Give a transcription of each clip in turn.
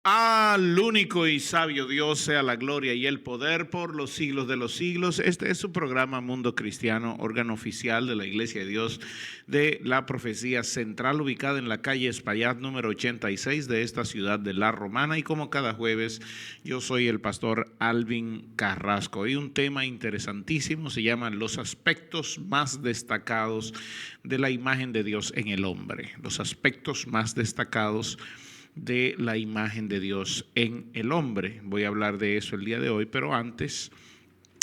Al único y sabio Dios sea la gloria y el poder por los siglos de los siglos. Este es su programa Mundo Cristiano, órgano oficial de la Iglesia de Dios de la Profecía Central, ubicada en la calle Espaillat número 86 de esta ciudad de La Romana. Y como cada jueves, yo soy el pastor Alvin Carrasco. Y un tema interesantísimo se llama los aspectos más destacados de la imagen de Dios en el hombre. Los aspectos más destacados de la imagen de Dios en el hombre. Voy a hablar de eso el día de hoy, pero antes,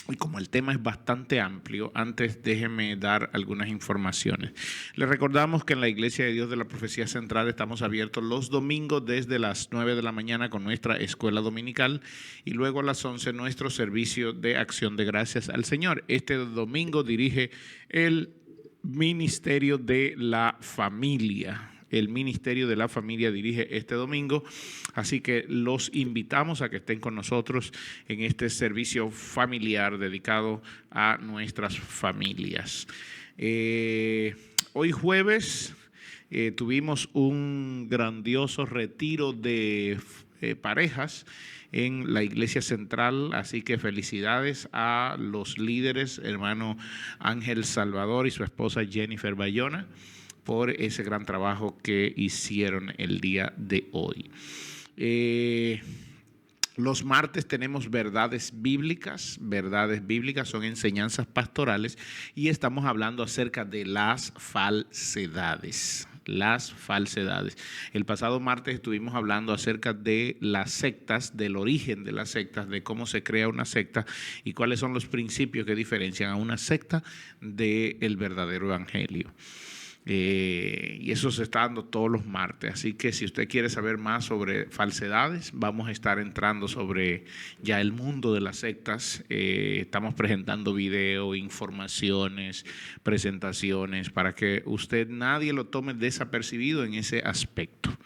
y como el tema es bastante amplio, antes déjeme dar algunas informaciones. Les recordamos que en la Iglesia de Dios de la Profecía Central estamos abiertos los domingos desde las 9 de la mañana con nuestra escuela dominical y luego a las 11 nuestro servicio de acción de gracias al Señor. Este domingo dirige el Ministerio de la Familia. El Ministerio de la Familia dirige este domingo, así que los invitamos a que estén con nosotros en este servicio familiar dedicado a nuestras familias. Hoy jueves tuvimos un grandioso retiro de parejas en la Iglesia Central, así que felicidades a los líderes, hermano Ángel Salvador y su esposa Jennifer Bayona, por ese gran trabajo que hicieron el día de hoy. Los martes tenemos verdades bíblicas son enseñanzas pastorales y estamos hablando acerca de las falsedades. El pasado martes estuvimos hablando acerca de las sectas, del origen de las sectas, de cómo se crea una secta y cuáles son los principios que diferencian a una secta del verdadero evangelio. Y eso se está dando todos los martes, así que si usted quiere saber más sobre falsedades, vamos a estar entrando sobre ya el mundo de las sectas. Estamos presentando video, informaciones, presentaciones para que nadie lo tome desapercibido en ese aspecto.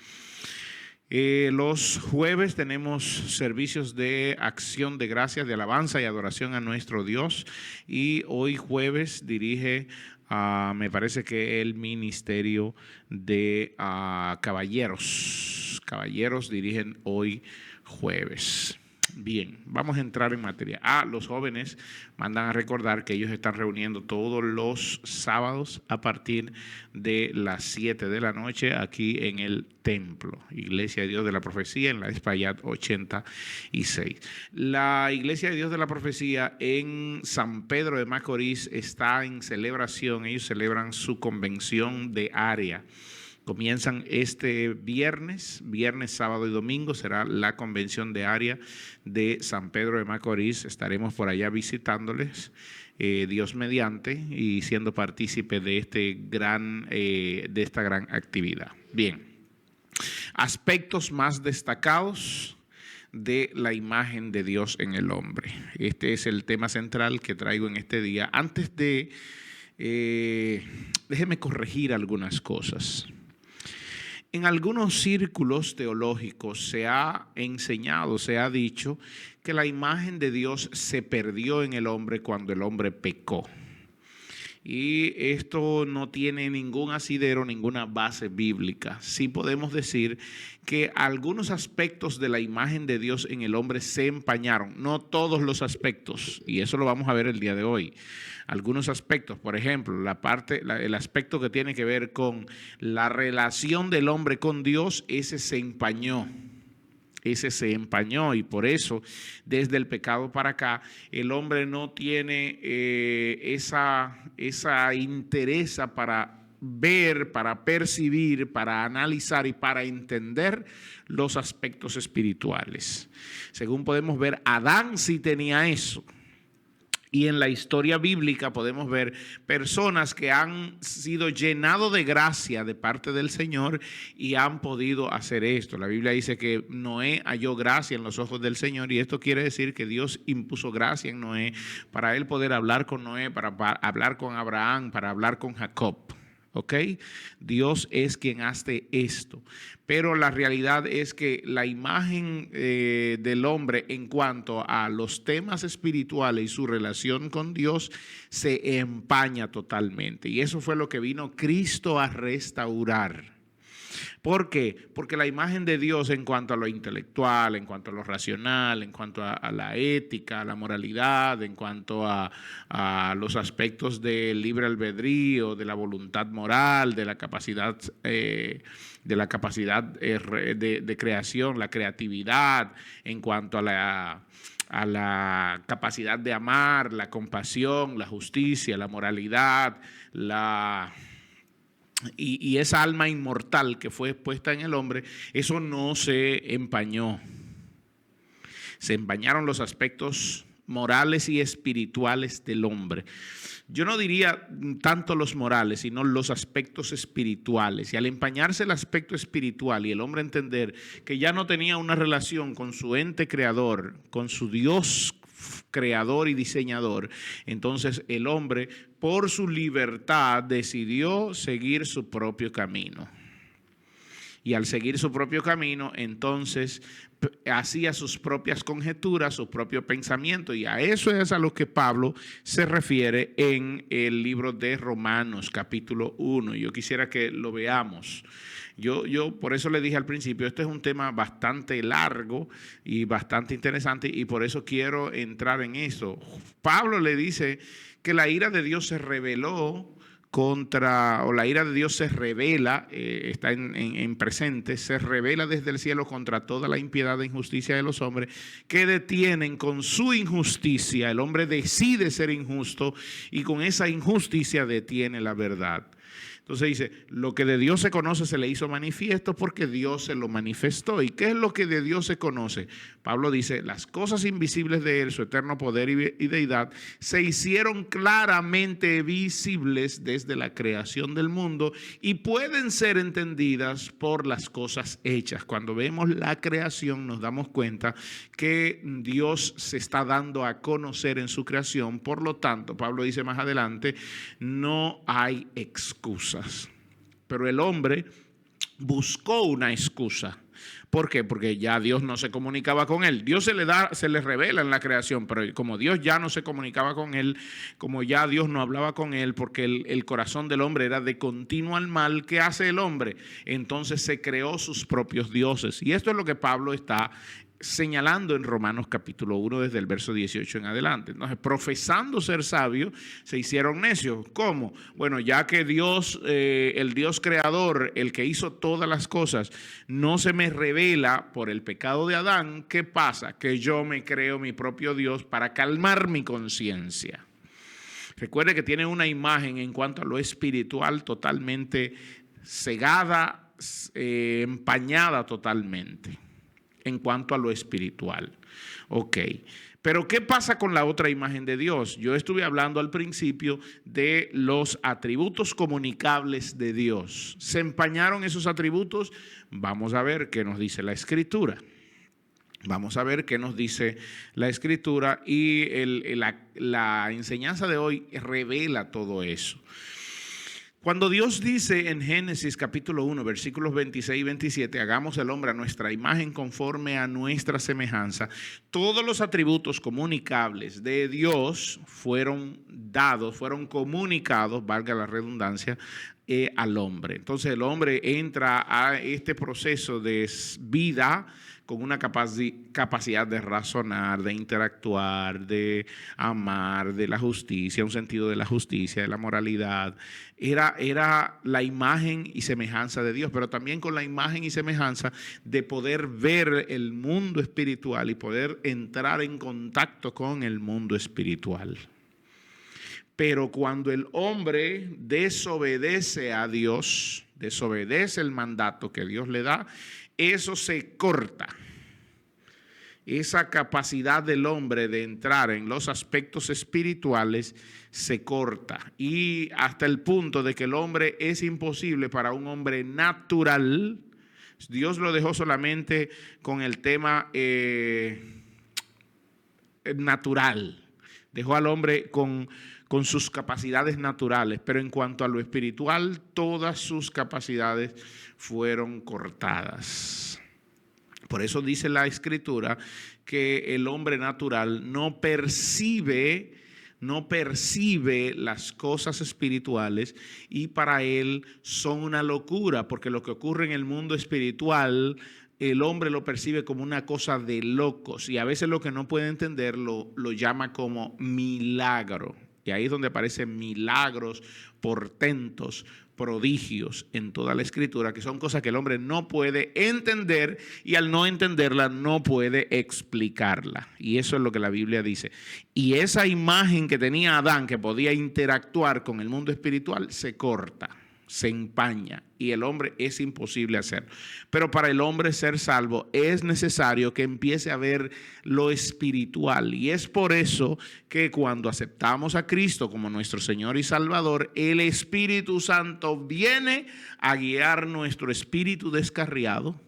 Los jueves tenemos servicios de acción de gracias, de alabanza y adoración a nuestro Dios, y hoy jueves dirige me parece que el Ministerio de Caballeros. Caballeros dirigen hoy jueves. Bien, vamos a entrar en materia. Los jóvenes mandan a recordar que ellos están reuniendo todos los sábados a partir de las 7 de la noche aquí en el templo, Iglesia de Dios de la Profecía, en la Espaillat 86. La Iglesia de Dios de la Profecía en San Pedro de Macorís está en celebración. Ellos celebran su convención de área. Comienzan este viernes, sábado y domingo será la convención de área de San Pedro de Macorís. Estaremos por allá visitándoles, Dios mediante, y siendo partícipe de esta gran actividad. Bien, aspectos más destacados de la imagen de Dios en el hombre. Este es el tema central que traigo en este día. Antes de, déjeme corregir algunas cosas. En algunos círculos teológicos se ha enseñado, se ha dicho que la imagen de Dios se perdió en el hombre cuando el hombre pecó. Y esto no tiene ningún asidero, ninguna base bíblica. Sí podemos decir que algunos aspectos de la imagen de Dios en el hombre se empañaron, no todos los aspectos, y eso lo vamos a ver el día de hoy. Algunos aspectos, por ejemplo, el aspecto que tiene que ver con la relación del hombre con Dios, ese se empañó y por eso desde el pecado para acá el hombre no tiene esa interés para ver, para percibir, para analizar y para entender los aspectos espirituales. Según podemos ver, Adán sí tenía eso. Y en la historia bíblica podemos ver personas que han sido llenados de gracia de parte del Señor y han podido hacer esto. La Biblia dice que Noé halló gracia en los ojos del Señor, y esto quiere decir que Dios impuso gracia en Noé para él poder hablar con Noé, para hablar con Abraham, para hablar con Jacob. ¿Ok? Dios es quien hace esto. Pero la realidad es que la imagen del hombre en cuanto a los temas espirituales y su relación con Dios se empaña totalmente. Y eso fue lo que vino Cristo a restaurar. ¿Por qué? Porque la imagen de Dios en cuanto a lo intelectual, en cuanto a lo racional, en cuanto a la ética, a la moralidad, en cuanto a los aspectos del libre albedrío, de la voluntad moral, de la capacidad de creación, la creatividad, en cuanto a la capacidad de amar, la compasión, la justicia, la moralidad, y esa alma inmortal que fue puesta en el hombre, eso no se empañó. Se empañaron los aspectos morales y espirituales del hombre. Yo no diría tanto los morales, sino los aspectos espirituales. Y al empañarse el aspecto espiritual y el hombre entender que ya no tenía una relación con su ente creador, con su Dios creador y diseñador, entonces el hombre por su libertad decidió seguir su propio camino. Y al seguir su propio camino, entonces hacía sus propias conjeturas, su propio pensamiento. Y a eso es a lo que Pablo se refiere en el libro de Romanos, capítulo 1. Yo quisiera que lo veamos. Yo por eso le dije al principio, este es un tema bastante largo y bastante interesante, y por eso quiero entrar en eso. Pablo le dice que la ira de Dios se reveló la ira de Dios se revela, está en presente, se revela desde el cielo contra toda la impiedad e injusticia de los hombres que detienen con su injusticia. El hombre decide ser injusto y con esa injusticia detiene la verdad. Entonces dice, lo que de Dios se conoce se le hizo manifiesto porque Dios se lo manifestó. ¿Y qué es lo que de Dios se conoce? Pablo dice, las cosas invisibles de Él, su eterno poder y deidad, se hicieron claramente visibles desde la creación del mundo y pueden ser entendidas por las cosas hechas. Cuando vemos la creación nos damos cuenta que Dios se está dando a conocer en su creación. Por lo tanto, Pablo dice más adelante, no hay excusa. Pero el hombre buscó una excusa. ¿Por qué? Porque ya Dios no se comunicaba con él. Dios se le revela en la creación, pero como Dios ya no se comunicaba con él, como ya Dios no hablaba con él, porque el corazón del hombre era de continuo al mal, ¿qué hace el hombre? Entonces se creó sus propios dioses. Y esto es lo que Pablo está señalando en Romanos capítulo 1 desde el verso 18 en adelante. Entonces, profesando ser sabios, se hicieron necios. ¿Cómo? Bueno, ya que Dios, el Dios creador, el que hizo todas las cosas, no se me revela por el pecado de Adán, ¿qué pasa? Que yo me creo mi propio Dios para calmar mi conciencia. Recuerde que tiene una imagen en cuanto a lo espiritual totalmente cegada, empañada totalmente. En cuanto a lo espiritual. Ok. Pero ¿qué pasa con la otra imagen de Dios? Yo estuve hablando al principio de los atributos comunicables de Dios. ¿Se empañaron esos atributos? Vamos a ver qué nos dice la Escritura. Vamos a ver qué nos dice la Escritura y la enseñanza de hoy revela todo eso. Cuando Dios dice en Génesis capítulo 1, versículos 26 y 27, hagamos el hombre a nuestra imagen conforme a nuestra semejanza, todos los atributos comunicables de Dios fueron dados, fueron comunicados, valga la redundancia, al hombre. Entonces el hombre entra a este proceso de vida con una capacidad de razonar, de interactuar, de amar, de la justicia, un sentido de la justicia, de la moralidad. Era la imagen y semejanza de Dios, pero también con la imagen y semejanza de poder ver el mundo espiritual y poder entrar en contacto con el mundo espiritual. Pero cuando el hombre desobedece a Dios, desobedece el mandato que Dios le da, eso se corta. Esa capacidad del hombre de entrar en los aspectos espirituales se corta. Y hasta el punto de que el hombre es imposible para un hombre natural. Dios lo dejó solamente con el tema natural. Dejó al hombre con sus capacidades naturales, pero en cuanto a lo espiritual, todas sus capacidades fueron cortadas. Por eso dice la Escritura que el hombre natural no percibe no percibe las cosas espirituales y para él son una locura, porque lo que ocurre en el mundo espiritual, el hombre lo percibe como una cosa de locos y a veces lo que no puede entender lo llama como milagro. Y ahí es donde aparecen milagros, portentos, prodigios en toda la escritura, que son cosas que el hombre no puede entender y al no entenderla no puede explicarla. Y eso es lo que la Biblia dice. Y esa imagen que tenía Adán, que podía interactuar con el mundo espiritual, se corta, se empaña y el hombre es imposible hacerlo. Pero para el hombre ser salvo es necesario que empiece a ver lo espiritual, y es por eso que cuando aceptamos a Cristo como nuestro Señor y Salvador, el Espíritu Santo viene a guiar nuestro espíritu descarriado,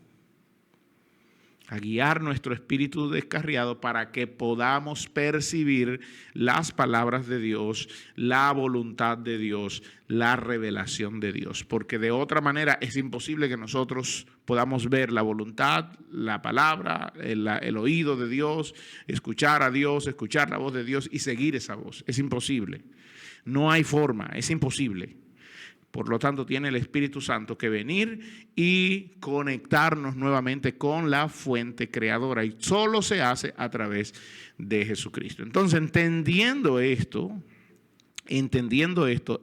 para que podamos percibir las palabras de Dios, la voluntad de Dios, la revelación de Dios. Porque de otra manera es imposible que nosotros podamos ver la voluntad, la palabra, el oído de Dios, escuchar a Dios, escuchar la voz de Dios y seguir esa voz. Es imposible. No hay forma, es imposible. Por lo tanto, tiene el Espíritu Santo que venir y conectarnos nuevamente con la fuente creadora. Y solo se hace a través de Jesucristo. Entonces, entendiendo esto,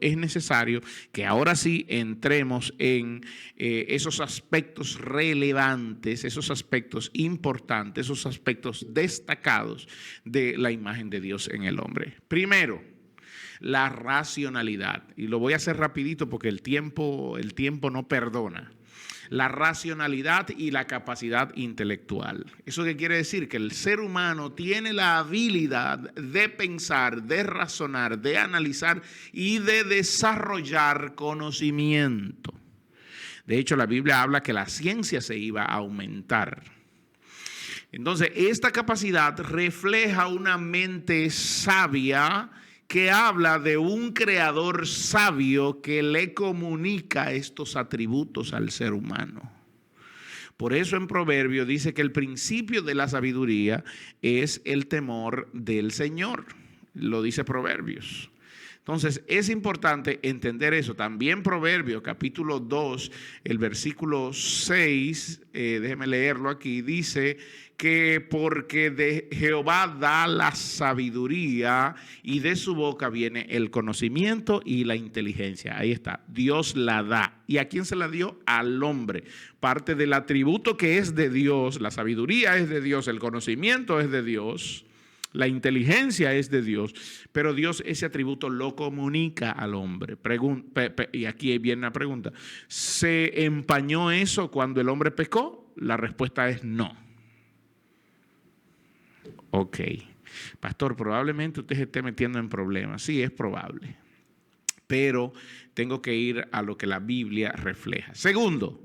es necesario que ahora sí entremos en esos aspectos relevantes, esos aspectos importantes, esos aspectos destacados de la imagen de Dios en el hombre. Primero, la racionalidad, y lo voy a hacer rapidito porque el tiempo no perdona. La racionalidad y la capacidad intelectual. ¿Eso qué quiere decir? Que el ser humano tiene la habilidad de pensar, de razonar, de analizar y de desarrollar conocimiento. De hecho, la Biblia habla que la ciencia se iba a aumentar. Entonces, esta capacidad refleja una mente sabia que habla de un creador sabio que le comunica estos atributos al ser humano. Por eso en Proverbios dice que el principio de la sabiduría es el temor del Señor. Lo dice Proverbios. Entonces es importante entender eso. También Proverbios capítulo 2, el versículo 6, déjeme leerlo aquí, dice que porque de Jehová da la sabiduría y de su boca viene el conocimiento y la inteligencia. Ahí está, Dios la da. ¿Y a quién se la dio? Al hombre. Parte del atributo que es de Dios, la sabiduría es de Dios, el conocimiento es de Dios, la inteligencia es de Dios, pero Dios ese atributo lo comunica al hombre. Y aquí viene una pregunta. ¿Se empañó eso cuando el hombre pecó? La respuesta es no. Ok, pastor, probablemente usted se esté metiendo en problemas. Sí, es probable, pero tengo que ir a lo que la Biblia refleja. Segundo,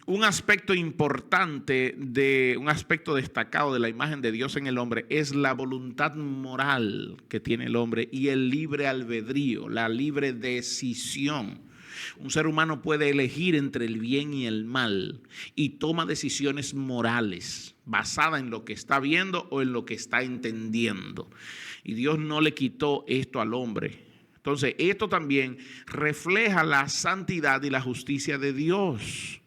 un aspecto importante, un aspecto destacado de la imagen de Dios en el hombre es la voluntad moral que tiene el hombre y el libre albedrío, la libre decisión. Un ser humano puede elegir entre el bien y el mal y toma decisiones morales basadas en lo que está viendo o en lo que está entendiendo. Y Dios no le quitó esto al hombre. Entonces, esto también refleja la santidad y la justicia de Dios,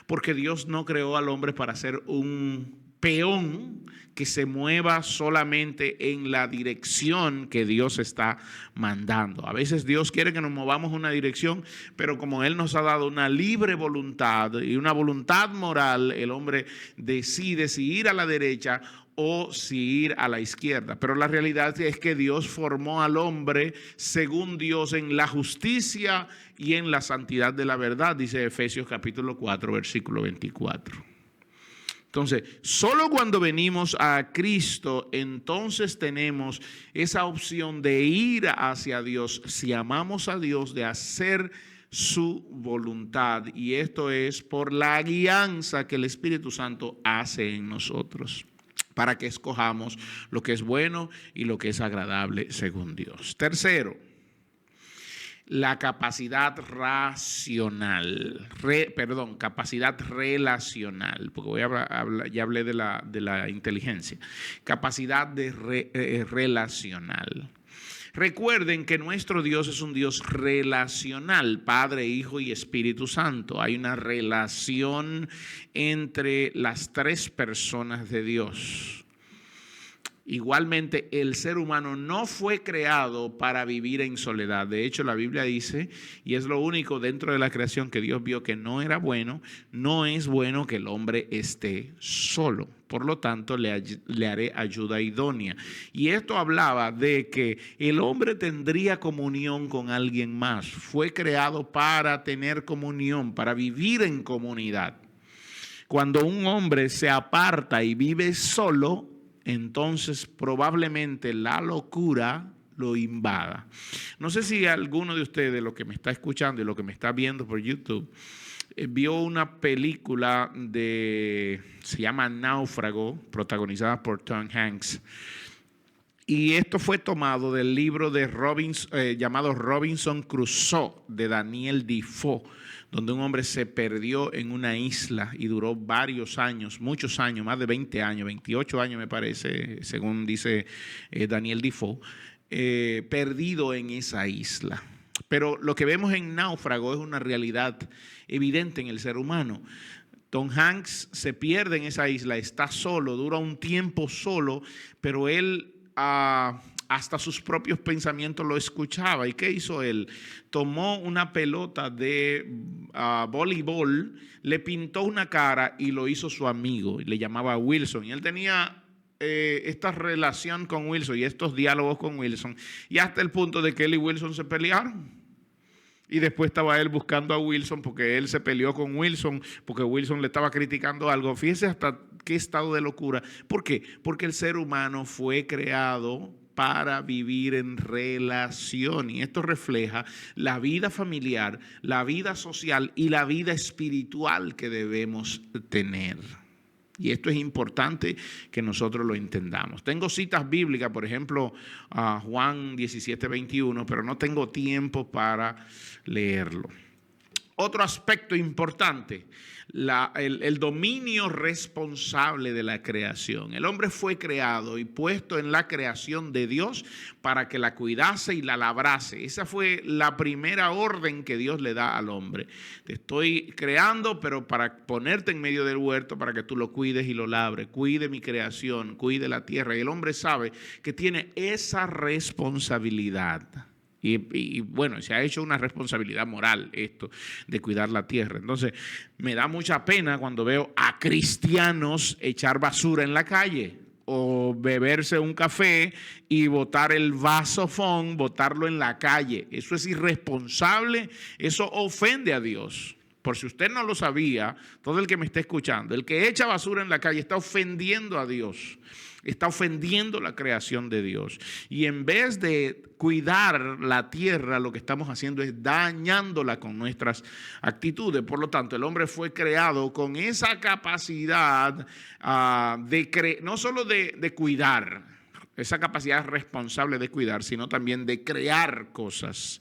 porque Dios no creó al hombre para ser un peón que se mueva solamente en la dirección que Dios está mandando. A veces Dios quiere que nos movamos en una dirección, pero como Él nos ha dado una libre voluntad y una voluntad moral, el hombre decide si ir a la derecha o si ir a la izquierda. Pero la realidad es que Dios formó al hombre según Dios en la justicia y en la santidad de la verdad, dice Efesios capítulo 4, versículo 24. Entonces, solo cuando venimos a Cristo, entonces tenemos esa opción de ir hacia Dios, si amamos a Dios, de hacer su voluntad. Y esto es por la guianza que el Espíritu Santo hace en nosotros, para que escojamos lo que es bueno y lo que es agradable según Dios. Tercero, la capacidad racional, capacidad relacional, porque ya hablé de la inteligencia, capacidad relacional. Recuerden que nuestro Dios es un Dios relacional, Padre, Hijo y Espíritu Santo. Hay una relación entre las tres personas de Dios. Igualmente, el ser humano no fue creado para vivir en soledad. De hecho, la Biblia dice, y es lo único dentro de la creación que Dios vio que no era bueno, no es bueno que el hombre esté solo. Por lo tanto, le haré ayuda idónea. Y esto hablaba de que el hombre tendría comunión con alguien más. Fue creado para tener comunión, para vivir en comunidad. Cuando un hombre se aparta y vive solo, entonces probablemente la locura lo invada. No sé si alguno de ustedes, lo que me está escuchando y lo que me está viendo por YouTube, vio una película se llama Náufrago, protagonizada por Tom Hanks. Y esto fue tomado del libro de llamado Robinson Crusoe, de Daniel Defoe, donde un hombre se perdió en una isla y duró varios años, muchos años, más de 20 años, 28 años me parece, según dice Daniel Defoe, perdido en esa isla. Pero lo que vemos en Náufrago es una realidad evidente en el ser humano. Tom Hanks se pierde en esa isla, está solo, dura un tiempo solo, pero él hasta sus propios pensamientos lo escuchaba. ¿Y qué hizo él? Tomó una pelota de voleibol, le pintó una cara y lo hizo su amigo, y le llamaba Wilson. Y él tenía esta relación con Wilson y estos diálogos con Wilson, y hasta el punto de que él y Wilson se pelearon. Y después estaba él buscando a Wilson porque él se peleó con Wilson, porque Wilson le estaba criticando algo. Fíjese hasta qué estado de locura. ¿Por qué? Porque el ser humano fue creado para vivir en relación, y esto refleja la vida familiar, la vida social y la vida espiritual que debemos tener. Y esto es importante que nosotros lo entendamos. Tengo citas bíblicas, por ejemplo, Juan 17:21, pero no tengo tiempo para leerlo. Otro aspecto importante, el dominio responsable de la creación. El hombre fue creado y puesto en la creación de Dios para que la cuidase y la labrase. Esa fue la primera orden que Dios le da al hombre. Te estoy creando, pero para ponerte en medio del huerto, para que tú lo cuides y lo labres. Cuide mi creación, cuide la tierra. Y el hombre sabe que tiene esa responsabilidad. Y bueno, se ha hecho una responsabilidad moral esto de cuidar la tierra. Entonces, me da mucha pena cuando veo a cristianos echar basura en la calle o beberse un café y botar el vasofón, botarlo en la calle. Eso es irresponsable, eso ofende a Dios. Por si usted no lo sabía, todo el que me esté escuchando, el que echa basura en la calle está ofendiendo a Dios. Está ofendiendo la creación de Dios. Y en vez de cuidar la tierra, lo que estamos haciendo es dañándola con nuestras actitudes. Por lo tanto, el hombre fue creado con esa capacidad no solo de cuidar, esa capacidad responsable de cuidar, sino también de crear cosas,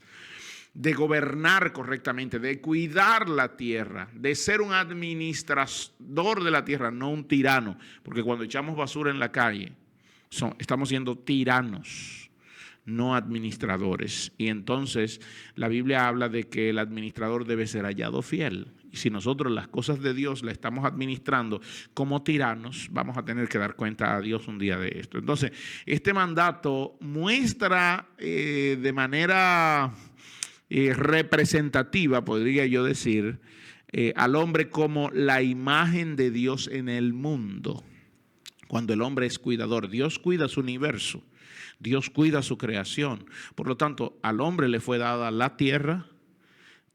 de gobernar correctamente, de cuidar la tierra, de ser un administrador de la tierra, no un tirano, porque cuando echamos basura en la calle, estamos siendo tiranos, no administradores. Y entonces la Biblia habla de que el administrador debe ser hallado fiel. Y si nosotros las cosas de Dios las estamos administrando como tiranos, vamos a tener que dar cuenta a Dios un día de esto. Entonces, este mandato muestra de manera representativa, podría yo decir, al hombre como la imagen de Dios en el mundo. Cuando el hombre es cuidador, Dios cuida su universo, Dios cuida su creación. Por lo tanto, al hombre le fue dada la tierra,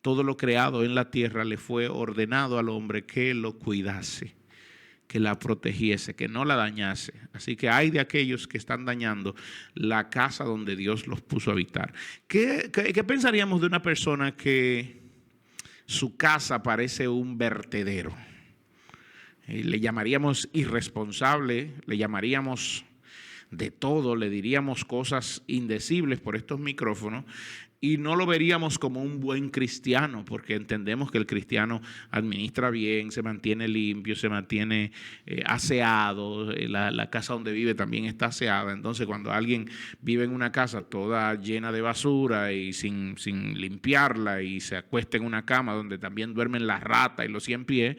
todo lo creado en la tierra le fue ordenado al hombre que lo cuidase, que la protegiese, que no la dañase. Así que hay de aquellos que están dañando la casa donde Dios los puso a habitar. ¿Qué pensaríamos de una persona que su casa parece un vertedero? Le llamaríamos irresponsable, le llamaríamos de todo, le diríamos cosas indecibles por estos micrófonos. y no lo veríamos como un buen cristiano, porque entendemos que el cristiano administra bien, se mantiene limpio, se mantiene aseado, la casa donde vive también está aseada. Entonces, cuando alguien vive en una casa toda llena de basura y sin limpiarla, y se acuesta en una cama donde también duermen las ratas y los 100 pies,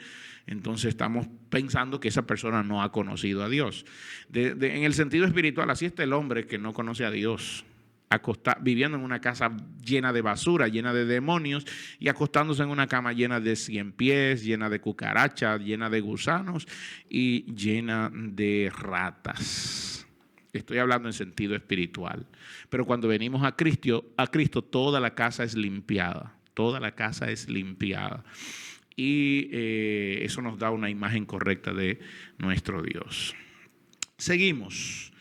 entonces estamos pensando que esa persona no ha conocido a Dios. En el sentido espiritual, así está el hombre que no conoce a Dios, viviendo en una casa llena de basura, llena de demonios, y acostándose en una cama llena de 100 pies, llena de cucarachas, llena de gusanos y llena de ratas. Estoy hablando en sentido espiritual. Pero cuando venimos a Cristo, toda la casa es limpiada. Toda la casa es limpiada. Y eso nos da una imagen correcta de nuestro Dios. Seguimos.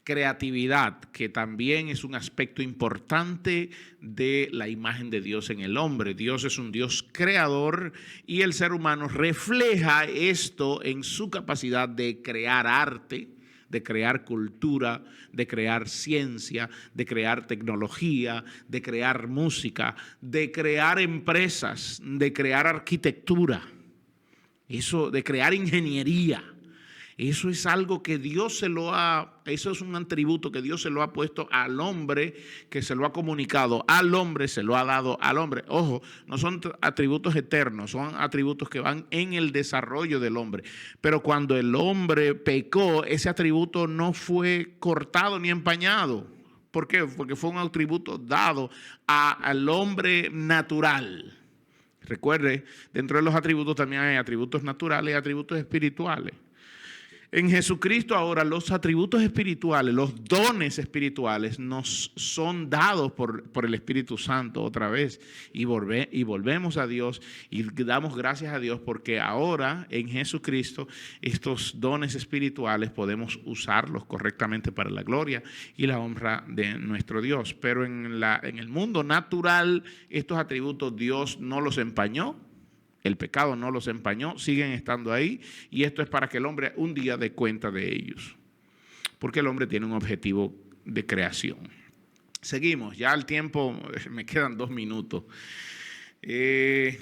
Creatividad, que también es un aspecto importante de la imagen de Dios en el hombre. Dios es un Dios creador y el ser humano refleja esto en su capacidad de crear arte, de crear cultura, de crear ciencia, de crear tecnología, de crear música, de crear empresas, de crear arquitectura, eso, de crear ingeniería. Eso es algo que Dios eso es un atributo que Dios se lo ha puesto al hombre, que se lo ha comunicado al hombre, se lo ha dado al hombre. Ojo, no son atributos eternos, son atributos que van en el desarrollo del hombre. Pero cuando el hombre pecó, ese atributo no fue cortado ni empañado. ¿Por qué? Porque fue un atributo dado al hombre natural. Recuerde, dentro de los atributos también hay atributos naturales y atributos espirituales. En Jesucristo ahora los atributos espirituales, los dones espirituales nos son dados por el Espíritu Santo otra vez, y volvemos a Dios y damos gracias a Dios porque ahora en Jesucristo estos dones espirituales podemos usarlos correctamente para la gloria y la honra de nuestro Dios. Pero en el mundo natural estos atributos Dios no los empañó. El pecado no los empañó, siguen estando ahí, y esto es para que el hombre un día dé cuenta de ellos, porque el hombre tiene un objetivo de creación. Seguimos, ya el tiempo, me quedan 2 minutos.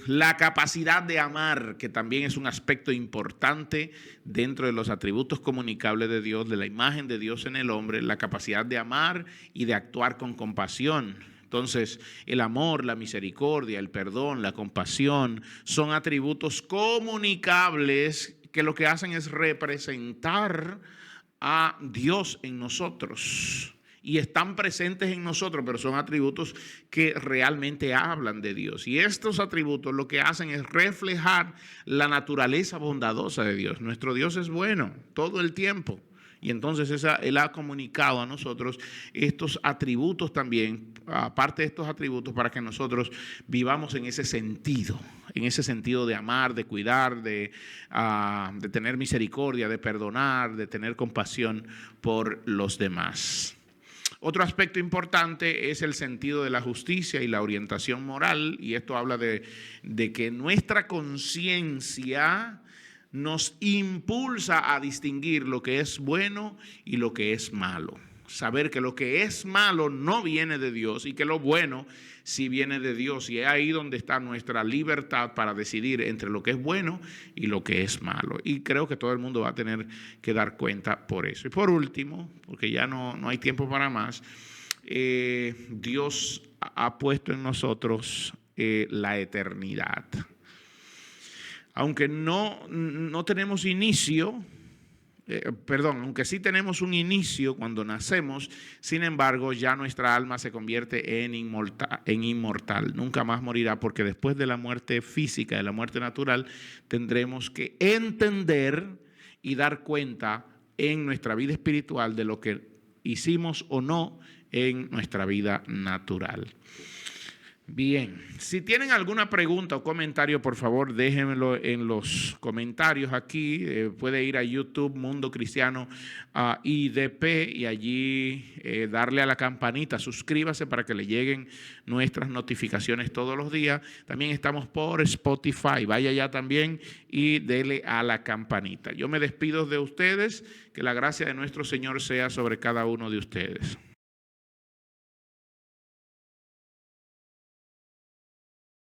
La capacidad de amar, que también es un aspecto importante dentro de los atributos comunicables de Dios, de la imagen de Dios en el hombre, la capacidad de amar y de actuar con compasión. Entonces, el amor, la misericordia, el perdón, la compasión son atributos comunicables que lo que hacen es representar a Dios en nosotros. Y están presentes en nosotros, pero son atributos que realmente hablan de Dios. Y estos atributos lo que hacen es reflejar la naturaleza bondadosa de Dios. Nuestro Dios es bueno todo el tiempo. Y entonces Él ha comunicado a nosotros estos atributos también, aparte de estos atributos, para que nosotros vivamos en ese sentido de amar, de cuidar, de tener misericordia, de perdonar, de tener compasión por los demás. Otro aspecto importante es el sentido de la justicia y la orientación moral, y esto habla de que nuestra conciencia nos impulsa a distinguir lo que es bueno y lo que es malo. Saber que lo que es malo no viene de Dios y que lo bueno sí viene de Dios. Y es ahí donde está nuestra libertad para decidir entre lo que es bueno y lo que es malo. Y creo que todo el mundo va a tener que dar cuenta por eso. Y por último, porque ya no hay tiempo para más, Dios ha puesto en nosotros la eternidad. Aunque no tenemos inicio, aunque sí tenemos un inicio cuando nacemos, sin embargo ya nuestra alma se convierte en inmortal. Nunca más morirá, porque después de la muerte física, de la muerte natural, tendremos que entender y dar cuenta en nuestra vida espiritual de lo que hicimos o no en nuestra vida natural. Bien, si tienen alguna pregunta o comentario, por favor déjenmelo en los comentarios aquí. Puede ir a YouTube, Mundo Cristiano IDP, y allí darle a la campanita, suscríbase para que le lleguen nuestras notificaciones todos los días. También estamos por Spotify, vaya allá también y dele a la campanita. Yo me despido de ustedes, que la gracia de nuestro Señor sea sobre cada uno de ustedes.